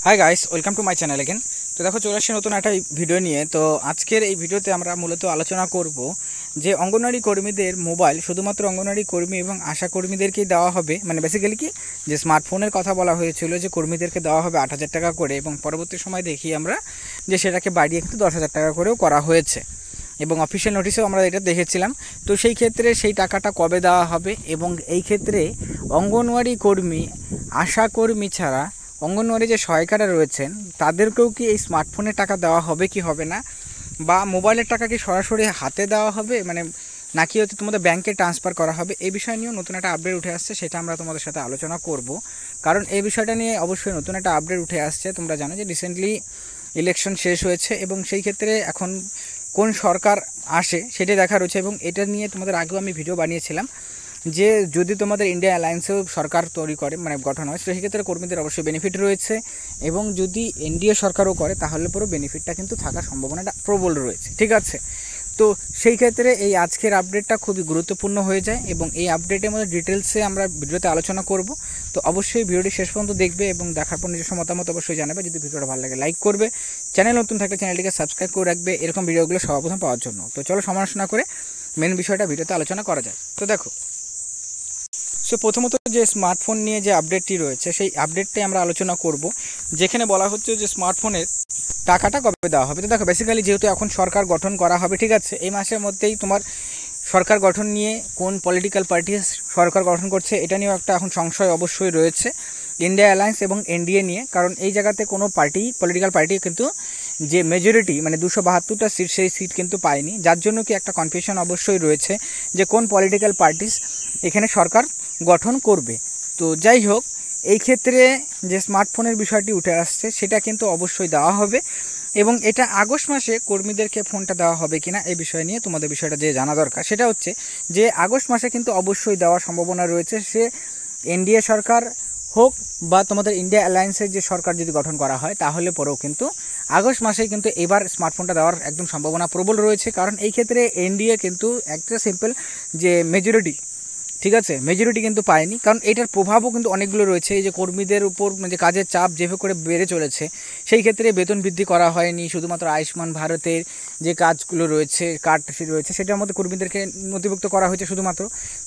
Hi guys, welcome to my channel again. তো দেখো, চলে আসছে নতুন একটা ভিডিও নিয়ে। তো আজকের এই ভিডিওতে আমরা মূলত আলোচনা করব যে অঙ্গনওয়াড়ি কর্মীদের মোবাইল শুধুমাত্র অঙ্গনওয়াড়ি কর্মী এবং আশা কর্মীদেরকেই দেওয়া হবে। মানে বেসিক্যালি কি, যে স্মার্টফোনের কথা বলা হয়েছিল যে কর্মীদেরকে দেওয়া হবে 8,000 টাকা করে, এবং পরবর্তী সময় দেখি আমরা যে সেটাকে বাড়িয়ে কিন্তু 10,000 টাকা করেও করা হয়েছে, এবং অফিসিয়াল নোটিশেও আমরা এটা দেখেছিলাম। তো সেই ক্ষেত্রে সেই টাকাটা কবে দেওয়া হবে, এবং এই ক্ষেত্রে অঙ্গনওয়াড়ি কর্মী, আশা কর্মী ছাড়া অঙ্গনওয়াড়ি যে সহায়িকারা রয়েছেন তাদেরকেও কি এই স্মার্টফোনের টাকা দেওয়া হবে কি হবে না, বা মোবাইলের টাকা কি সরাসরি হাতে দেওয়া হবে, মানে নাকি হচ্ছে তোমাদের ব্যাংকে ট্রান্সফার করা হবে, এই বিষয় নিয়েও নতুন একটা আপডেট উঠে আসছে। সেটা আমরা তোমাদের সাথে আলোচনা করব, কারণ এই বিষয়টা নিয়ে অবশ্যই নতুন একটা আপডেট উঠে আসছে। তোমরা জানো যে রিসেন্টলি ইলেকশন শেষ হয়েছে, এবং সেই ক্ষেত্রে এখন কোন সরকার আসে সেটাই দেখা রয়েছে, এবং এটা নিয়ে তোমাদের আগেও আমি ভিডিও বানিয়েছিলাম যে যদি তোমাদের ইন্ডিয়া অ্যালায়েন্সেও সরকার তৈরি করে, মানে গঠন হয়, সেই ক্ষেত্রে কর্মীদের অবশ্যই বেনিফিট রয়েছে, এবং যদি এনডিএ সরকারও করে তাহলে পুরো বেনিফিটটা কিন্তু থাকার সম্ভাবনাটা প্রবল রয়েছে। ঠিক আছে, তো সেই ক্ষেত্রে এই আজকের আপডেটটা খুবই গুরুত্বপূর্ণ হয়ে যায়, এবং এই আপডেটের মধ্যে ডিটেলসে আমরা ভিডিওতে আলোচনা করব। তো অবশ্যই ভিডিওটি শেষ পর্যন্ত দেখবে, এবং দেখার পর নিজস্ব মতামত অবশ্যই জানাবে। যদি ভিডিওটা ভালো লাগে লাইক করবে, চ্যানেল নতুন থাকলে চ্যানেলটিকে সাবস্ক্রাইব করে রাখবে এরকম ভিডিওগুলো সর্বপ্রথম পাওয়ার জন্য। তো চলো সমালোচনা করে মেন বিষয়টা ভিডিওতে আলোচনা করা যায়। তো দেখো, সো প্রথমত যে স্মার্টফোন নিয়ে যে আপডেটটি রয়েছে সেই আপডেটটাই আমরা আলোচনা করব, যেখানে বলা হচ্ছে যে স্মার্টফোনের টাকাটা কবে দেওয়া হবে। তো দেখো, বেসিক্যালি যেহেতু এখন সরকার গঠন করা হবে, ঠিক আছে, এই মাসের মধ্যেই তোমার সরকার গঠন নিয়ে কোন পলিটিক্যাল পার্টি সরকার গঠন করছে এটা নিয়েও একটা এখন সংশয় অবশ্যই রয়েছে ইন্ডিয়া অ্যালায়েন্স এবং এনডিএ নিয়ে। কারণ এই জায়গাতে কোনো পলিটিক্যাল পার্টি কিন্তু যে মেজরিটি মানে 272টা সিট, সেই সিট কিন্তু পায়নি, যার জন্য কি একটা কনফিউশন অবশ্যই রয়েছে যে কোন পলিটিক্যাল পার্টিস এখানে সরকার গঠন করবে। তো যাই হোক, এই ক্ষেত্রে যে স্মার্টফোনের বিষয়টি উঠে আসছে সেটা কিন্তু অবশ্যই দেওয়া হবে, এবং এটা আগস্ট মাসে কর্মীদেরকে ফোনটা দেওয়া হবে কিনা এই বিষয় নিয়ে তোমাদের বিষয়টা যে জানা দরকার সেটা হচ্ছে যে আগস্ট মাসে কিন্তু অবশ্যই দেওয়ার সম্ভাবনা রয়েছে। সে এনডিএ সরকার হোক বা তোমাদের ইন্ডিয়া অ্যালায়েন্সের যে সরকার যদি গঠন করা হয় তাহলে পরেও কিন্তু আগস্ট মাসেই কিন্তু এবার স্মার্টফোনটা দেওয়ার একদম সম্ভাবনা প্রবল রয়েছে। কারণ এই ক্ষেত্রে এনডিএ কিন্তু একটা সিম্পল যে মেজরিটি, ঠিক আছে, মেজরিটি কিন্তু পায়নি। কারণ এটার প্রভাবও কিন্তু অনেকগুলো রয়েছে, এই যে কর্মীদের উপর যে কাজের চাপ যেভাবে করে বেড়ে চলেছে, সেই ক্ষেত্রে বেতন বৃদ্ধি করা হয়নি। শুধুমাত্র আয়ুষ্মান ভারতের যে কাজগুলো রয়েছে, কার্ড রয়েছে, সেটার মধ্যে কর্মীদেরকে নথিভুক্ত করা হয়েছে শুধুমাত্র।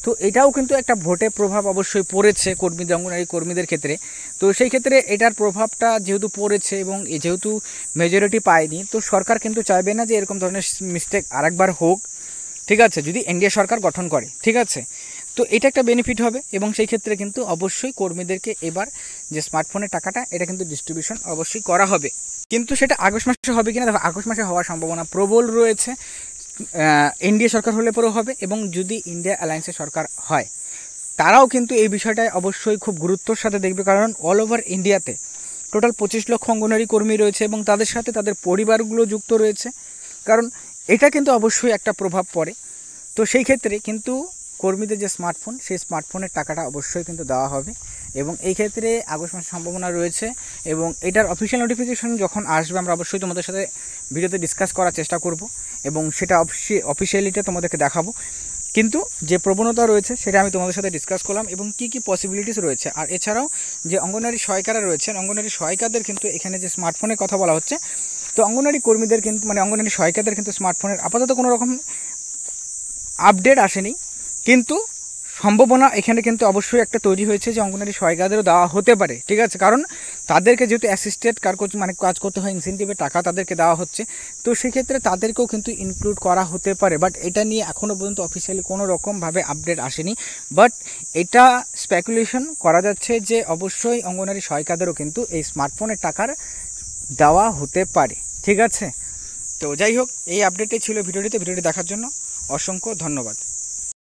তো এটাও কিন্তু একটা ভোটে প্রভাব অবশ্যই পড়েছে কর্মীদের, অঙ্গনওয়াড়ি কর্মীদের ক্ষেত্রে। তো সেই ক্ষেত্রে এটার প্রভাবটা যেহেতু পড়েছে এবং যেহেতু মেজরিটি পায়নি, তো সরকার কিন্তু চাইবে না যে এরকম ধরনের মিস্টেক আরেকবার হোক, ঠিক আছে, যদি এনডিএ সরকার গঠন করে। ঠিক আছে, তো এটা একটা বেনিফিট হবে, এবং সেই ক্ষেত্রে কিন্তু অবশ্যই কর্মীদেরকে এবার যে স্মার্টফোনের টাকাটা এটা কিন্তু ডিস্ট্রিবিউশন অবশ্যই করা হবে। কিন্তু সেটা আগস্ট মাসে হবে কিনা, দেখো আগস্ট মাসে হওয়ার সম্ভাবনা প্রবল রয়েছে। এনডিএ সরকার হলে পরেও হবে, এবং যদি ইন্ডিয়া অ্যালায়েন্সের সরকার হয় তারাও কিন্তু এই বিষয়টায় অবশ্যই খুব গুরুত্বর সাথে দেখবে। কারণ অল ওভার ইন্ডিয়াতে টোটাল 25 লক্ষ অঙ্গনওয়াড়ি কর্মী রয়েছে, এবং তাদের সাথে তাদের পরিবারগুলো যুক্ত রয়েছে। কারণ এটা কিন্তু অবশ্যই একটা প্রভাব পড়ে। তো সেই ক্ষেত্রে কিন্তু কর্মীদের যে স্মার্টফোন, সেই স্মার্টফোনের টাকাটা অবশ্যই কিন্তু দেওয়া হবে, এবং এই ক্ষেত্রে আগস্ট মাসের সম্ভাবনা রয়েছে। এবং এটার অফিসিয়াল নোটিফিকেশন যখন আসবে আমরা অবশ্যই তোমাদের সাথে ভিডিওতে ডিসকাস করার চেষ্টা করব, এবং সেটা অফিসিয়ালিটা তোমাদেরকে দেখাবো। কিন্তু যে প্রবণতা রয়েছে সেটা আমি তোমাদের সাথে ডিসকাস করলাম, এবং কী কী পসিবিলিটিস রয়েছে। আর এছাড়াও যে অঙ্গনওয়াড়ি সহায়িকারা রয়েছেন, অঙ্গনওয়াড়ি সহায়িকাদের কিন্তু এখানে যে স্মার্টফোনের কথা বলা হচ্ছে, তো অঙ্গনওয়াড়ি কর্মীদের কিন্তু মানে অঙ্গনওয়াড়ি সহায়িকাদের কিন্তু স্মার্টফোনের আপাতত কোনো রকম আপডেট আসেনি, কিন্তু সম্ভাবনা এখানে কিন্তু অবশ্যই একটা তৈরি হয়েছে যে অঙ্গনওয়াড়ি সহায়িকাদেরও দেওয়া হতে পারে। ঠিক আছে, কারণ তাদেরকে যেহেতু অ্যাসিস্টেড মানে কাজ করতে হয়, ইনসেন্টিভের টাকা তাদেরকে দেওয়া হচ্ছে, তো সেক্ষেত্রে তাদেরকেও কিন্তু ইনক্লুড করা হতে পারে। বাট এটা নিয়ে এখনও পর্যন্ত অফিসিয়ালি কোনো রকমভাবে আপডেট আসেনি, বাট এটা স্পেকুলেশন করা যাচ্ছে যে অবশ্যই অঙ্গনওয়াড়ি সহায়িকাদেরও কিন্তু এই স্মার্টফোনের টাকার দেওয়া হতে পারে। ঠিক আছে, তো যাই হোক, এই আপডেটটাই ছিল ভিডিওটি দেখার জন্য অসংখ্য ধন্যবাদ।